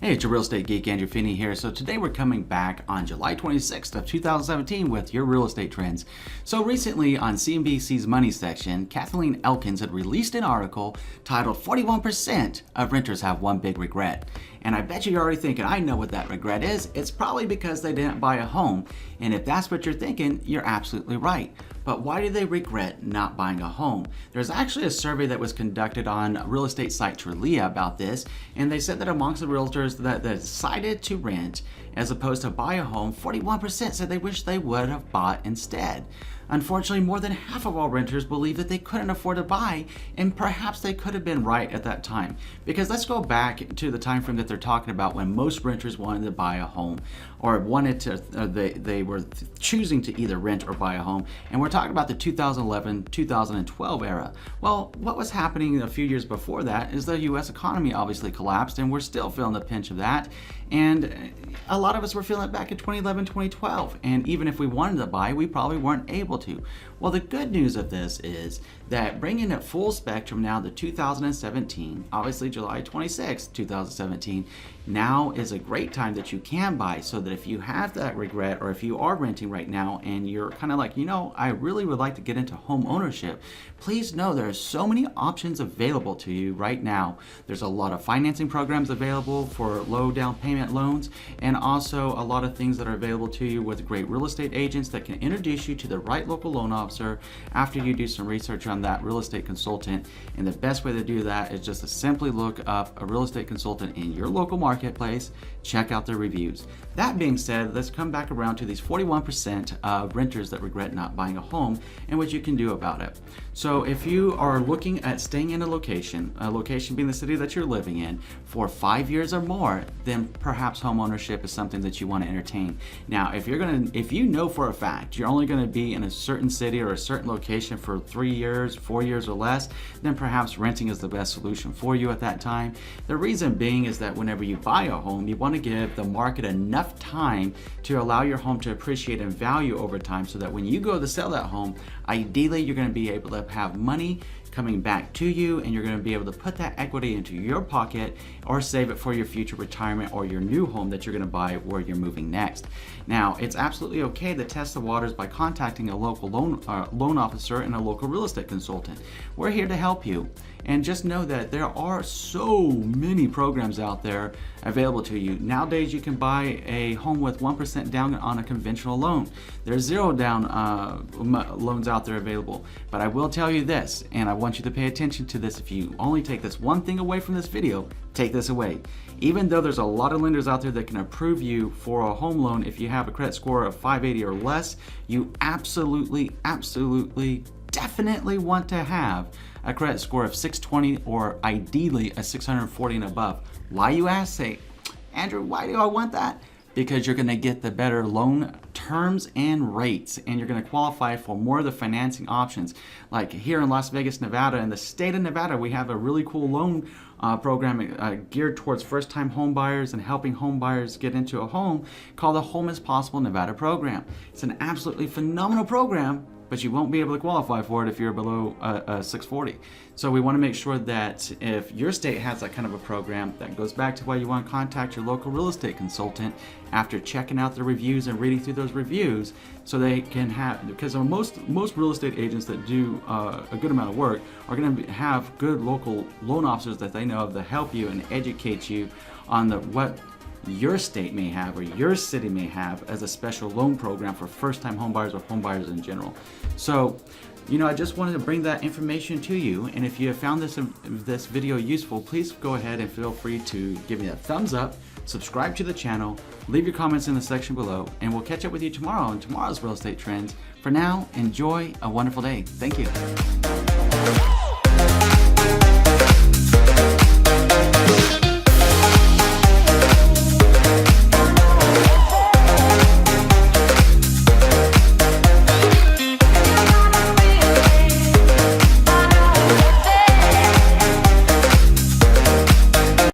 Hey, it's your real estate geek Andrew Finney here. So today we're coming back on July 26th of 2017 with your real estate trends. So recently on CNBC's Money section, Kathleen Elkins had released an article titled 41% of renters have one big regret. And I bet you're already thinking, I know what that regret is. It's probably because they didn't buy a home. And if that's what you're thinking, you're absolutely right. But why do they regret not buying a home? There's actually a survey that was conducted on real estate site Trulia about this, and they said that amongst the realtors that decided to rent as opposed to buy a home, 41% said they wish they would have bought instead. Unfortunately, more than half of all renters believe that they couldn't afford to buy, and perhaps they could have been right at that time. Because let's go back to the time frame that they're talking about when most renters wanted to buy a home, or wanted to, they were choosing to either rent or buy a home. And we're talking about the 2011-2012 era. Well, what was happening a few years before that is the U.S. economy obviously collapsed, and we're still feeling the pinch of that. And a lot of us were feeling it back in 2011, 2012. And even if we wanted to buy, we probably weren't able to. Well, the good news of this is that bringing it full spectrum now to 2017, obviously July 26, 2017, now is a great time that you can buy, so that if you have that regret, or if you are renting right now and you're kind of like, I really would like to get into home ownership, please know there are so many options available to you right now. There's a lot of financing programs available for low down payment loans, and also a lot of things that are available to you with great real estate agents that can introduce you to the right local loan officer after you do some research on that real estate consultant. And the best way to do that is just to simply look up a real estate consultant in your local marketplace, check out their reviews. That being said, let's come back around to these 41% of renters that regret not buying a home and what you can do about it. So if you are looking at staying in a location being the city that you're living in, for 5 years or more, then perhaps home ownership is something that you want to entertain. Now, if you know for a fact you're only going to be in a certain city or a certain location for 3 years, 4 years or less, then perhaps renting is the best solution for you at that time. The reason being is that whenever you buy a home, you want to give the market enough time to allow your home to appreciate in value over time, so that when you go to sell that home, ideally you're going to be able to have money coming back to you, and you're going to be able to put that equity into your pocket or save it for your future retirement or your new home that you're going to buy where you're moving next. Now, it's absolutely okay to test the waters by contacting a local loan officer and a local real estate consultant. We're here to help you. And just know that there are so many programs out there available to you. Nowadays, you can buy a home with 1% down on a conventional loan. There's 0 down loans out there available. But I will tell you this, and I want you to pay attention to this. If you only take this one thing away from this video, take this away. Even though there's a lot of lenders out there that can approve you for a home loan if you have a credit score of 580 or less, you absolutely, definitely want to have a credit score of 620 or ideally a 640 and above. Why, you ask? Say, Andrew, why do I want that? Because you're going to get the better loan terms and rates, and you're going to qualify for more of the financing options. Like here in Las Vegas, Nevada, in the state of Nevada, we have a really cool loan program geared towards first-time home buyers and helping home buyers get into a home, called the Home is Possible Nevada program. It's an absolutely phenomenal program, but you won't be able to qualify for it if you're below 640. So we want to make sure that if your state has that kind of a program, that goes back to why you want to contact your local real estate consultant after checking out the reviews and reading through those reviews, so they can have, because most real estate agents that do a good amount of work are going to have good local loan officers that they know of to help you and educate you on what your state may have or your city may have as a special loan program for first-time homebuyers or homebuyers in general. So, I just wanted to bring that information to you, and if you have found this video useful, please go ahead and feel free to give me a thumbs up, subscribe to the channel, leave your comments in the section below, and we'll catch up with you tomorrow on tomorrow's Real Estate Trends. For now, enjoy a wonderful day. Thank you.